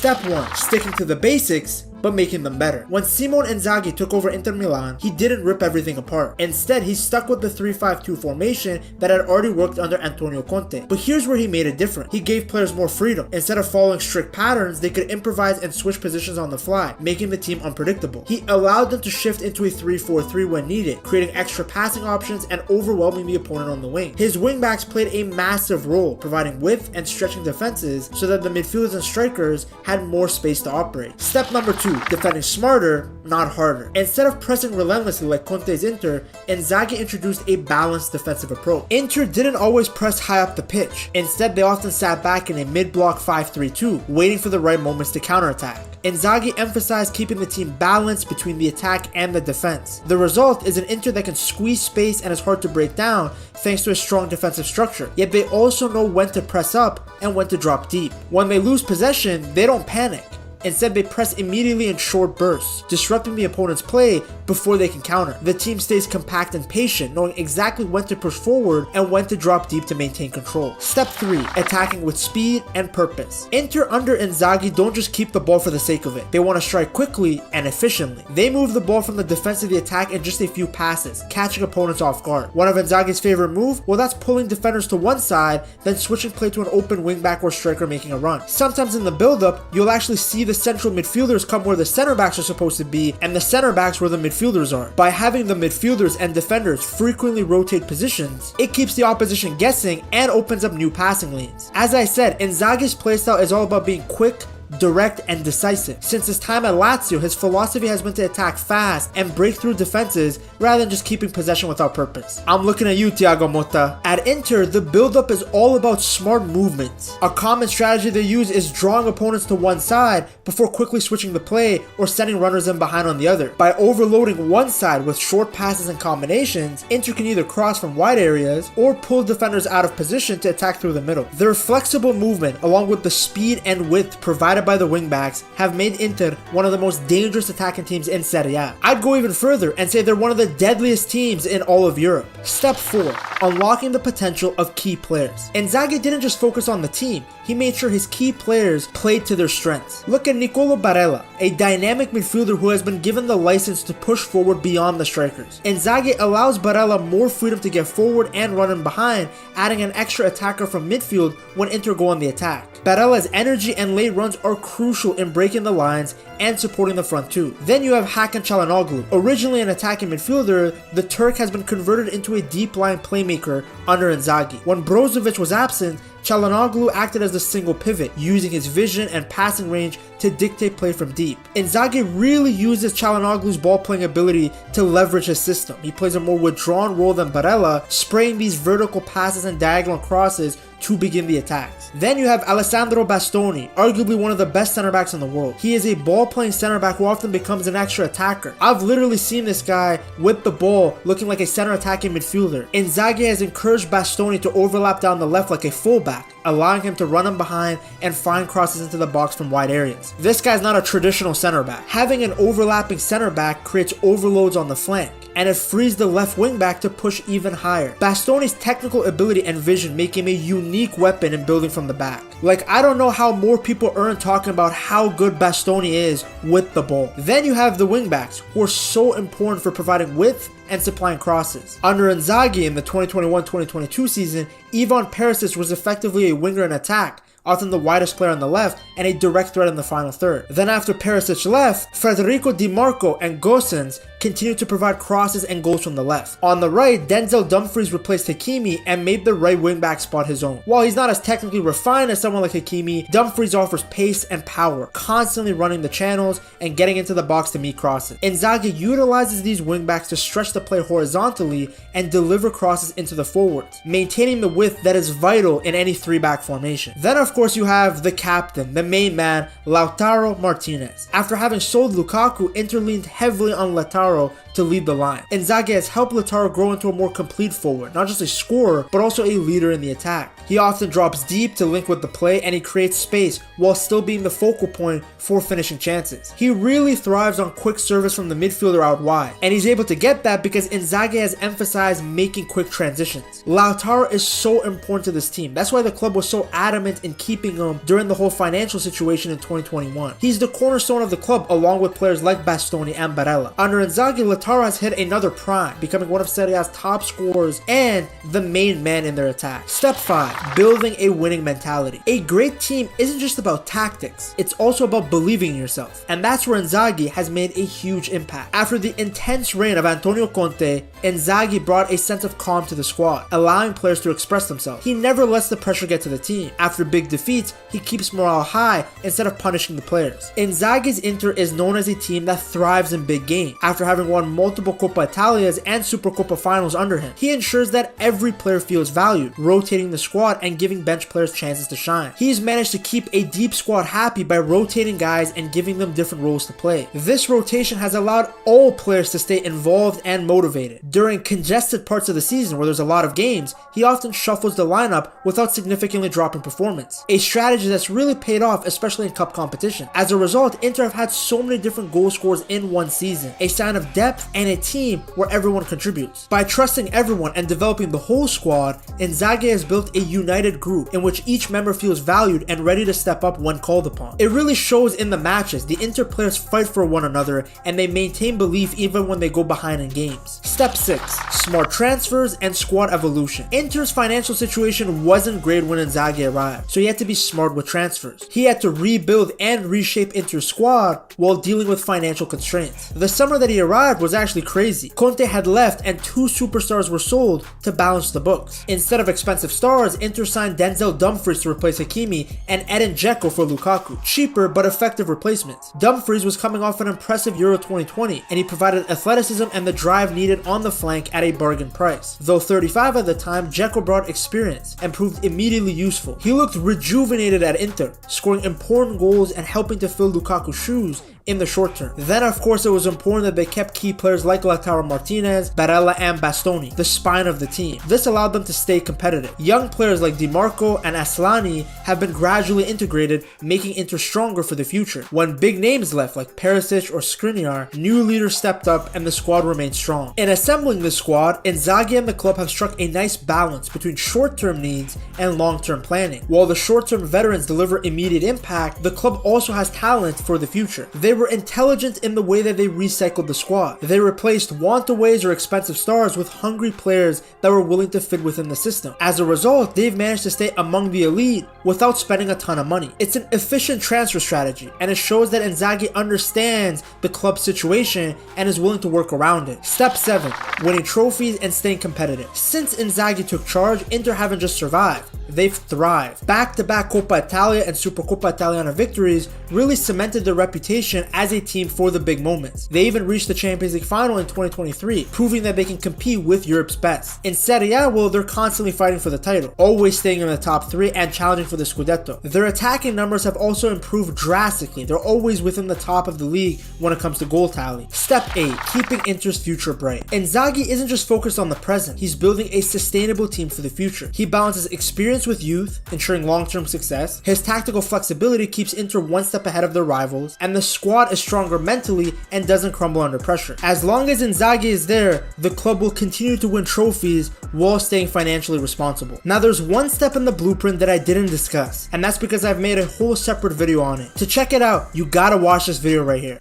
Step 1. Sticking to the basics, but making them better. When Simone Inzaghi took over Inter Milan, he didn't rip everything apart. Instead, he stuck with the 3-5-2 formation that had already worked under Antonio Conte. But here's where he made it different. He gave players more freedom. Instead of following strict patterns, they could improvise and switch positions on the fly, making the team unpredictable. He allowed them to shift into a 3-4-3 when needed, creating extra passing options and overwhelming the opponent on the wing. His wingbacks played a massive role, providing width and stretching defenses so that the midfielders and strikers had more space to operate. Step number 2. Defending smarter, not harder. Instead of pressing relentlessly like Conte's Inter, Inzaghi introduced a balanced defensive approach. Inter didn't always press high up the pitch. Instead, they often sat back in a mid-block 5-3-2, waiting for the right moments to counterattack. Inzaghi emphasized keeping the team balanced between the attack and the defense. The result is an Inter that can squeeze space and is hard to break down thanks to a strong defensive structure, yet they also know when to press up and when to drop deep. When they lose possession, they don't panic. Instead, they press immediately in short bursts, disrupting the opponent's play before they can counter. The team stays compact and patient, knowing exactly when to push forward and when to drop deep to maintain control. Step 3. Attacking with speed and purpose. Inter under Inzaghi don't just keep the ball for the sake of it. They want to strike quickly and efficiently. They move the ball from the defense to the attack in just a few passes, catching opponents off guard. One of Inzaghi's favorite moves? Well, that's pulling defenders to one side, then switching play to an open wingback or striker making a run. Sometimes in the build-up, you'll actually see the central midfielders come where the center backs are supposed to be and the center backs where the midfielders are. By having the midfielders and defenders frequently rotate positions, it keeps the opposition guessing and opens up new passing lanes. As I said, Inzaghi's playstyle is all about being quick, direct, and decisive. Since his time at Lazio, his philosophy has been to attack fast and break through defenses rather than just keeping possession without purpose. I'm looking at you, Thiago Motta. At Inter, the build-up is all about smart movements. A common strategy they use is drawing opponents to one side before quickly switching the play or sending runners in behind on the other. By overloading one side with short passes and combinations, Inter can either cross from wide areas or pull defenders out of position to attack through the middle. Their flexible movement, along with the speed and width provided by the wingbacks, have made Inter one of the most dangerous attacking teams in Serie A. I'd go even further and say they're one of the deadliest teams in all of Europe. Step 4. Unlocking the potential of key players. Inzaghi didn't just focus on the team, he made sure his key players played to their strengths. Look at Nicolo Barella, a dynamic midfielder who has been given the license to push forward beyond the strikers. Inzaghi allows Barella more freedom to get forward and run in behind, adding an extra attacker from midfield when Inter go on the attack. Barella's energy and late runs are crucial in breaking the lines and supporting the front two. Then you have Hakan Çalhanoğlu. Originally an attacking midfielder, the Turk has been converted into a deep-lying playmaker under Inzaghi. When Brozovic was absent, Çalhanoğlu acted as the single pivot, using his vision and passing range to dictate play from deep. Inzaghi really uses Çalhanoğlu's ball-playing ability to leverage his system. He plays a more withdrawn role than Barella, spraying these vertical passes and diagonal crosses to begin the attacks. Then you have Alessandro Bastoni, arguably one of the best center backs in the world. He is a ball-playing center back who often becomes an extra attacker. I've literally seen this guy with the ball looking like a center attacking midfielder. Inzaghi has encouraged Bastoni to overlap down the left like a fullback, allowing him to run in behind and find crosses into the box from wide areas. This guy's not a traditional center back. Having an overlapping center back creates overloads on the flank, and it frees the left wing back to push even higher. Bastoni's technical ability and vision make him a unique weapon in building from the back. Like, I don't know how more people aren't talking about how good Bastoni is with the ball. Then you have the wing backs, who are so important for providing width and supplying crosses. Under Inzaghi in the 2021-2022 season, Ivan Perisic was effectively a winger in attack, often the widest player on the left and a direct threat in the final third. Then after Perisic left, Federico Di Marco and Gosens continued to provide crosses and goals from the left. On the right, Denzel Dumfries replaced Hakimi and made the right wingback spot his own. While he's not as technically refined as someone like Hakimi, Dumfries offers pace and power, constantly running the channels and getting into the box to meet crosses. Inzaghi utilizes these wingbacks to stretch the play horizontally and deliver crosses into the forwards, maintaining the width that is vital in any three-back formation. Then of course you have the captain, the main man, Lautaro Martinez. After having sold Lukaku, Inter leaned heavily on Lautaro to lead the line. Inzaghi has helped Lautaro grow into a more complete forward, not just a scorer, but also a leader in the attack. He often drops deep to link with the play, and he creates space while still being the focal point for finishing chances. He really thrives on quick service from the midfielder out wide, and he's able to get that because Inzaghi has emphasized making quick transitions. Lautaro is so important to this team. That's why the club was so adamant in keeping him during the whole financial situation in 2021. He's the cornerstone of the club along with players like Bastoni and Barella. Under Inzaghi, Lautaro has hit another prime, becoming one of Serie A's top scorers and the main man in their attack. Step 5. Building a winning mentality. A great team isn't just about tactics, it's also about believing in yourself. And that's where Inzaghi has made a huge impact. After the intense reign of Antonio Conte, Inzaghi brought a sense of calm to the squad, allowing players to express themselves. He never lets the pressure get to the team. After big defeats, he keeps morale high instead of punishing the players. Inzaghi's Inter is known as a team that thrives in big games. After having won multiple Coppa Italias and Supercoppa finals under him, he ensures that every player feels valued, rotating the squad and giving bench players chances to shine. He's managed to keep a deep squad happy by rotating guys and giving them different roles to play. This rotation has allowed all players to stay involved and motivated. During congested parts of the season where there's a lot of games, he often shuffles the lineup without significantly dropping performance. A strategy that's really paid off, especially in cup competition. As a result, Inter have had so many different goal scorers in one season, a sign of depth and a team where everyone contributes. By trusting everyone and developing the whole squad, Inzaghi has built a united group in which each member feels valued and ready to step up when called upon. It really shows in the matches. The Inter players fight for one another and they maintain belief even when they go behind in games. Step 6. Smart transfers and squad evolution. Inter's financial situation wasn't great when Inzaghi arrived, so he had to be smart with transfers. He had to rebuild and reshape Inter's squad while dealing with financial constraints. The summer that he arrived was actually crazy. Conte had left and 2 superstars were sold to balance the books. Instead of expensive stars, Inter signed Denzel Dumfries to replace Hakimi and Edin Dzeko for Lukaku. Cheaper but effective replacements. Dumfries was coming off an impressive Euro 2020 and he provided athleticism and the drive needed on the flank at a bargain price. Though 35 at the time, Dzeko brought experience and proved immediately useful. He looked rejuvenated at Inter, scoring important goals and helping to fill Lukaku's shoes in the short term. Then of course it was important that they kept key players like Lautaro Martinez, Barella and Bastoni, the spine of the team. This allowed them to stay competitive. Young players like Di Marco and Aslani have been gradually integrated, making Inter stronger for the future. When big names left like Perisic or Skriniar, new leaders stepped up and the squad remained strong. In assembling the squad, Inzaghi and the club have struck a nice balance between short-term needs and long-term planning. While the short-term veterans deliver immediate impact, the club also has talent for the future. They were intelligent in the way that they recycled the squad. They replaced wantaways or expensive stars with hungry players that were willing to fit within the system. As a result, they've managed to stay among the elite without spending a ton of money. It's an efficient transfer strategy, and it shows that Inzaghi understands the club's situation and is willing to work around it. Step 7. Winning trophies and staying competitive. Since Inzaghi took charge, Inter haven't just survived, they've thrived. Back-to-back Coppa Italia and Supercoppa Italiana victories really cemented their reputation as a team for the big moments. They even reached the Champions League final in 2023, proving that they can compete with Europe's best. In Serie A, well, they're constantly fighting for the title, always staying in the top 3 and challenging for the Scudetto. Their attacking numbers have also improved drastically. They're always within the top of the league when it comes to goal tally. Step 8. Keeping Inter's future bright. Inzaghi isn't just focused on the present, he's building a sustainable team for the future. He balances experience with youth, ensuring long-term success. His tactical flexibility keeps Inter one step ahead of their rivals, and the squad is stronger mentally and doesn't crumble under pressure. As long as Inzaghi is there, the club will continue to win trophies while staying financially responsible. Now there's one step in the blueprint that I didn't discuss, and that's because I've made a whole separate video on it. To check it out, you gotta watch this video right here.